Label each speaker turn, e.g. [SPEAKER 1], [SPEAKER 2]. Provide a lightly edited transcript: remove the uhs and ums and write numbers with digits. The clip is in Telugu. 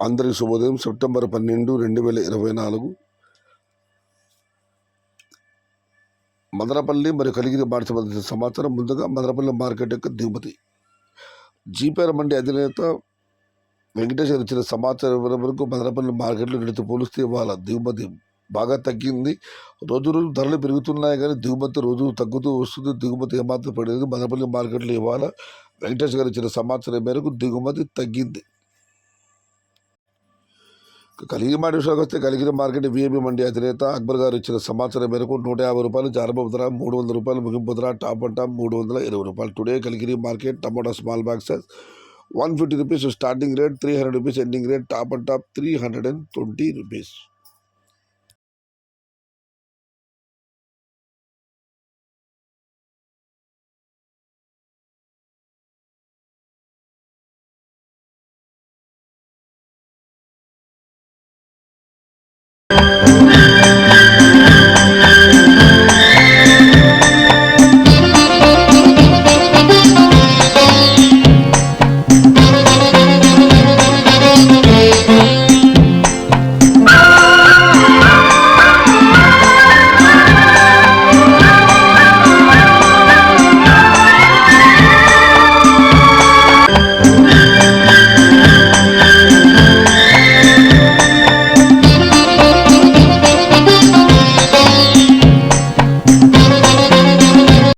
[SPEAKER 1] అందరికి శుభోదయం. సెప్టెంబర్ 12, 2024. మదనపల్లి మరియు కలిగిరి మార్చి సంబంధించిన సమాచారం. ముందుగా మదనపల్లి మార్కెట్ యొక్క దిగుమతి. జీపీఆర్ మండి అధినేత వెంకటేష్ గారు ఇచ్చిన సమాచారం వరకు మదనపల్లి మార్కెట్లో నిడితే పోలిస్తే ఇవాళ దిగుమతి బాగా తగ్గింది. రోజు రోజు ధరలు పెరుగుతున్నాయి కానీ దిగుమతి రోజు తగ్గుతూ వస్తుంది. దిగుమతి ఏమాత్రం పడేది. మదనపల్లి మార్కెట్లో ఇవాళ వెంకటేష్ గారు ఇచ్చిన సమాచారం మేరకు దిగుమతి తగ్గింది. కలిగిరి మాట విషయానికి వస్తే కలిగిరి మార్కెట్ విఏబీ మండి అధినేత అక్బర్ గారు ఇచ్చిన సమాచారం మేరకు 150 రూపాయలు ఆరంభ ధర, 300 రూపాయలు ముగింపు ధర, టాప్ అండ్ టాప్ 320 రూపాయలు. Today Kaligiri market tomato small bag size 150 rupees starting rate, 300 rupees ending rate, top and top 320 rupees.